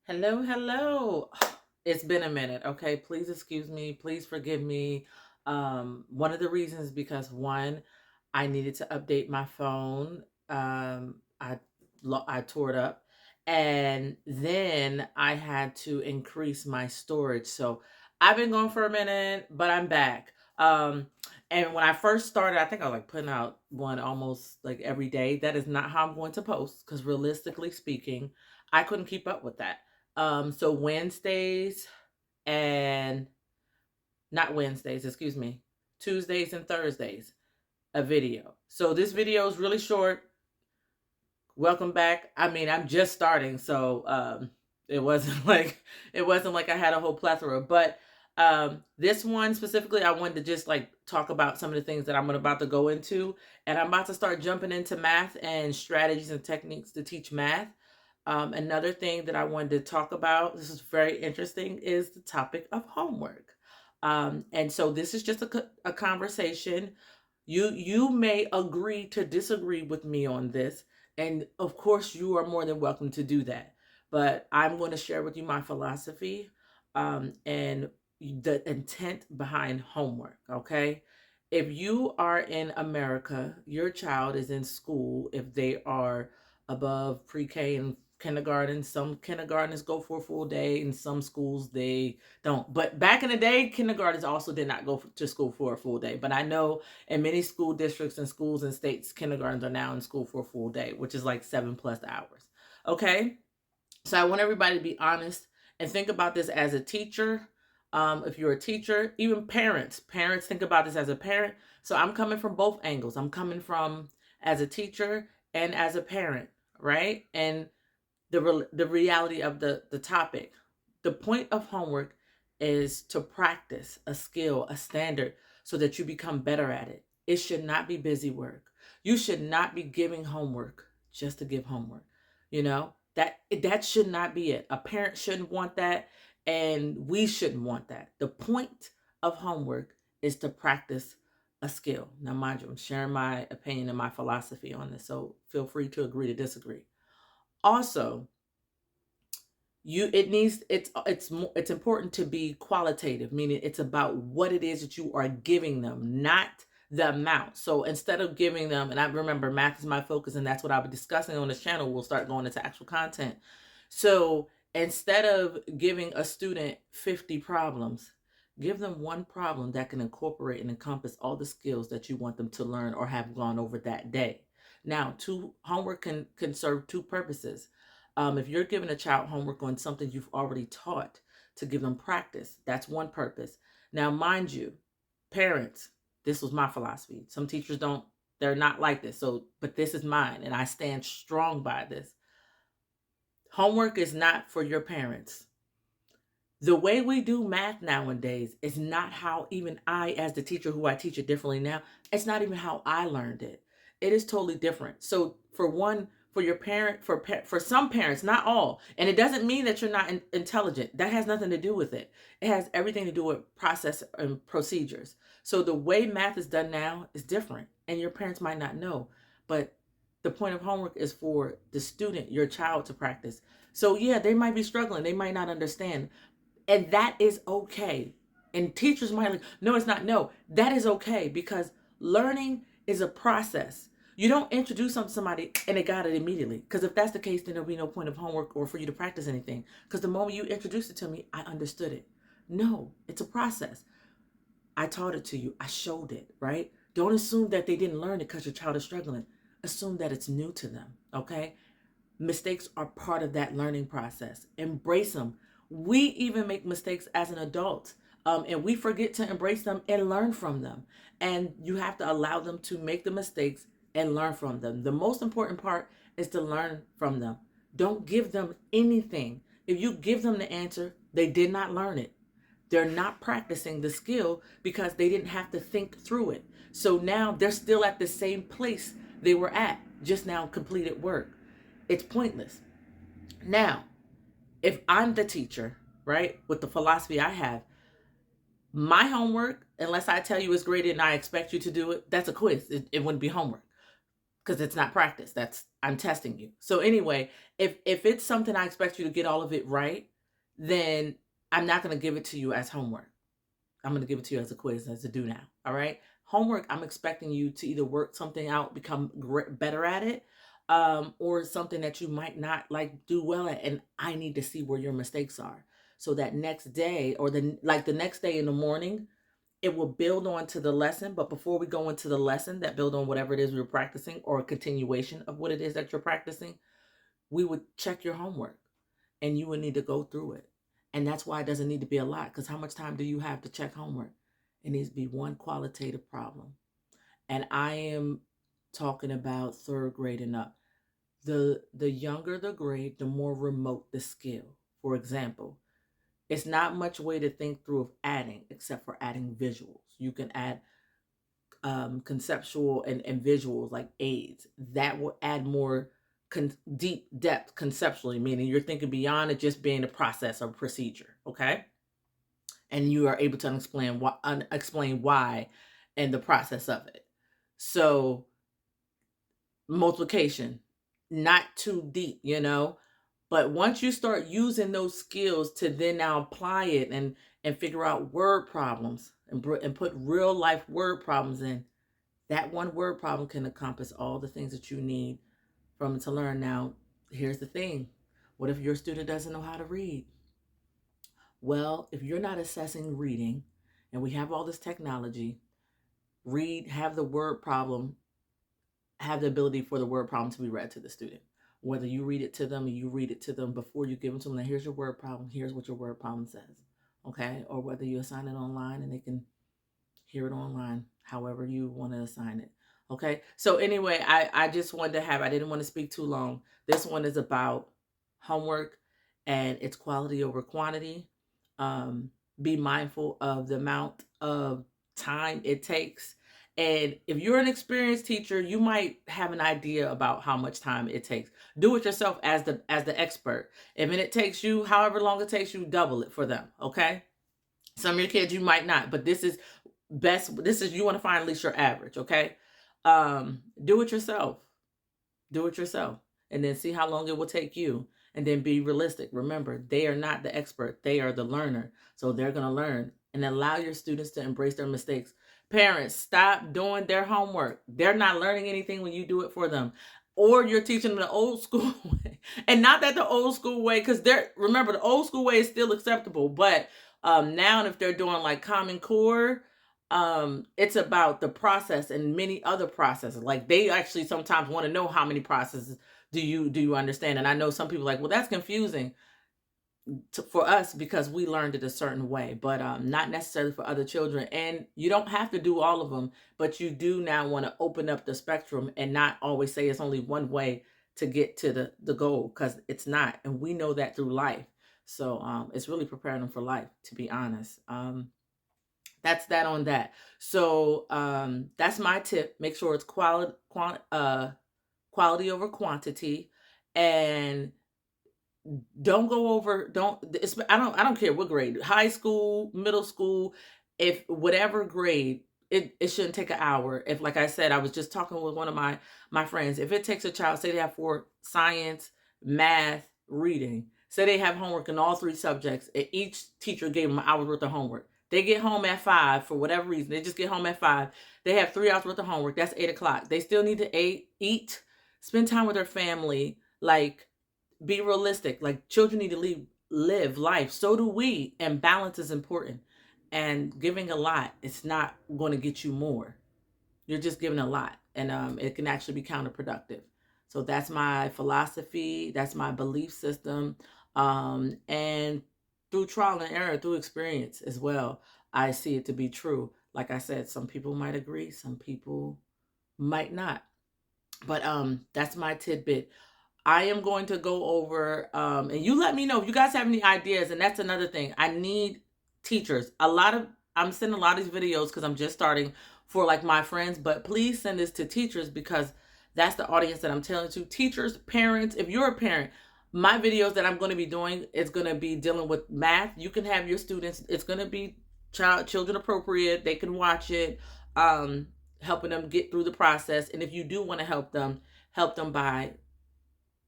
Hello, hello. It's been a minute, okay? Please excuse me. Please forgive me. One of the reasons because one, I needed to update my phone. I tore it up, and then I had to increase my storage. So I've been going for a minute, but I'm back. And when I first started, I think I was like putting out one almost like every day. That is not how I'm going to post because realistically speaking, I couldn't keep up with that. So Wednesdays and not Wednesdays, excuse me, Tuesdays and Thursdays, a video. So this video is really short. Welcome back. I mean, I'm just starting, so it wasn't like I had a whole plethora, but this one specifically, I wanted to just like talk about some of the things that I'm about to go into, and I'm about to start jumping into math and strategies and techniques to teach math. Another thing that I wanted to talk about, this is very interesting, is the topic of homework. And so this is just a conversation. You may agree to disagree with me on this, and of course, you are more than welcome to do that. But I'm going to share with you my philosophy and the intent behind homework. Okay. If you are in America, your child is in school, if they are above pre K and kindergarten, some kindergartens go for a full day, and some schools they don't. But back in the day, kindergartens also did not go to school for a full day. But I know in many school districts and schools and states, kindergartens are now in school for a full day, which is like 7+ hours. Okay. So I want everybody to be honest and think about this as a teacher. If you're a teacher, even parents think about this as a parent. So I'm coming from both angles. I'm coming from as a teacher and as a parent, right? And the reality of the topic. The point of homework is to practice a skill, a standard, so that you become better at it. It should not be busy work. You should not be giving homework just to give homework. You know, that should not be it. A parent shouldn't want that, and we shouldn't want that. The point of homework is to practice a skill. Now, mind you, I'm sharing my opinion and my philosophy on this, so feel free to agree to disagree. Also, it's important to be qualitative, meaning it's about what it is that you are giving them, not the amount. So instead of giving them, and I remember math is my focus, and that's what I'll be discussing on this channel. We'll start going into actual content. So instead of giving a student 50 problems, give them one problem that can incorporate and encompass all the skills that you want them to learn or have gone over that day. Now, homework can serve two purposes. If you're giving a child homework on something you've already taught, to give them practice, that's one purpose. Now, mind you, parents, this was my philosophy. Some teachers don't, they're not like this. So, but this is mine, and I stand strong by this. Homework is not for your parents. The way we do math nowadays is not how even I, as the teacher who I teach it differently now, it's not even how I learned it. It is totally different. So for one, for your parent, for some parents, not all, and it doesn't mean that you're not intelligent. That has nothing to do with it. It has everything to do with process and procedures. So the way math is done now is different, and your parents might not know, but the point of homework is for the student, your child, to practice. So yeah, they might be struggling. They might not understand, and that is okay. And teachers might like, no, it's not. No, that is okay, because learning is a process. You don't introduce something to somebody and they got it immediately. Because if that's the case, then there'll be no point of homework or for you to practice anything. Because the moment you introduced it to me, I understood it. No, it's a process. I taught it to you. I showed it, right? Don't assume that they didn't learn it because your child is struggling. Assume that it's new to them, okay? Mistakes are part of that learning process. Embrace them. We even make mistakes as an adult, and we forget to embrace them and learn from them. And you have to allow them to make the mistakes and learn from them. The most important part is to learn from them. Don't give them anything. If you give them the answer, they did not learn it. They're not practicing the skill because they didn't have to think through it. So now they're still at the same place they were at, just now completed work. It's pointless. Now, if I'm the teacher, right, with the philosophy I have, my homework, unless I tell you it's graded and I expect you to do it, that's a quiz. It wouldn't be homework. because it's not practice. I'm testing you. So anyway, if it's something I expect you to get all of it right, then I'm not going to give it to you as homework. I'm going to give it to you as a quiz, as a do now. All right. Homework, I'm expecting you to either work something out, become better at it, or something that you might not like do well at. And I need to see where your mistakes are. So that next day, or the next day in the morning, it will build on to the lesson. But before we go into the lesson that build on whatever it is we are practicing, or a continuation of what it is that you're practicing, we would check your homework and you would need to go through it. And that's why it doesn't need to be a lot, because how much time do you have to check homework? It needs to be one qualitative problem. And I am talking about third grade and up. The younger the grade, the more remote the skill. For example, it's not much way to think through of adding, except for adding visuals. You can add conceptual and visuals like aids. That will add more deep depth conceptually, meaning you're thinking beyond it just being a process or procedure, okay? And you are able to explain why and the process of it. So multiplication, not too deep, but once you start using those skills to then now apply it and figure out word problems and put real life word problems in, that one word problem can encompass all the things that you need from it to learn. Now, here's the thing. What if your student doesn't know how to read? Well, if you're not assessing reading, and we have all this technology, have the word problem, have the ability for the word problem to be read to the student. Whether you read it to them or you read it to them before you give them to them, now here's your word problem, here's what your word problem says, okay? Or whether you assign it online and they can hear it online, however you want to assign it, okay? So anyway, I just wanted to I didn't want to speak too long. This one is about homework and its quality over quantity. Be mindful of the amount of time it takes. And if you're an experienced teacher, you might have an idea about how much time it takes. Do it yourself as the expert. If it takes you however long it takes you, double it for them, okay? Some of your kids you might not, but this is you want to find at least your average, okay? Do it yourself. Do it yourself. And then see how long it will take you. And then be realistic. Remember, they are not the expert. They are the learner. So they're going to learn. And allow your students to embrace their mistakes. Parents, stop doing their homework. They're not learning anything when you do it for them. Or you're teaching them the old school way. And not that the old school way, because remember, the old school way is still acceptable. But now if they're doing like Common Core, it's about the process and many other processes. Like they actually sometimes want to know how many processes do you understand. And I know some people are like, well, that's confusing for us because we learned it a certain way, but not necessarily for other children. And you don't have to do all of them, but you do now want to open up the spectrum and not always say it's only one way to get to the goal, because it's not. And we know that through life. So it's really preparing them for life, to be honest. That's that on that. So that's my tip. Make sure it's quality over quantity, and don't go over. I don't care what grade, high school, middle school, if whatever grade. It shouldn't take an hour. If, like I said, I was just talking with one of my friends. If it takes a child, say they have 4 science, math, reading, say they have homework in all 3 subjects, and each teacher gave them an hour's worth of homework. They get home at 5 for whatever reason. They just get home at 5. They have 3 hours worth of homework. That's 8 o'clock. They still need to eat, spend time with their family. Like, be realistic. Like, children need to live life. So do we. And balance is important. And giving a lot, it's not going to get you more. You're just giving a lot. And it can actually be counterproductive. So that's my philosophy. That's my belief system. And through trial and error, through experience as well, I see it to be true. Like I said, some people might agree, some people might not. But that's my tidbit. I am going to go over, and you let me know if you guys have any ideas. And that's another thing. I need teachers. I'm sending a lot of these videos because I'm just starting for like my friends. But please send this to teachers, because that's the audience that I'm telling to. Teachers, parents. If you're a parent, my videos that I'm going to be doing is going to be dealing with math. You can have your students. It's going to be children appropriate. They can watch it. helping them get through the process. And if you do want to help them by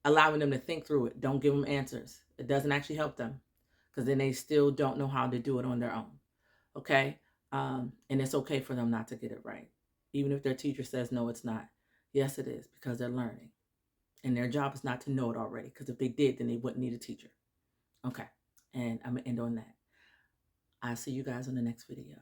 allowing them to think through it. Don't give them answers. It doesn't actually help them, because then they still don't know how to do it on their own. Okay? And it's okay for them not to get it right. Even if their teacher says, no, it's not. Yes, it is, because they're learning. And their job is not to know it already, because if they did, then they wouldn't need a teacher. Okay. And I'm going to end on that. I'll see you guys on the next video.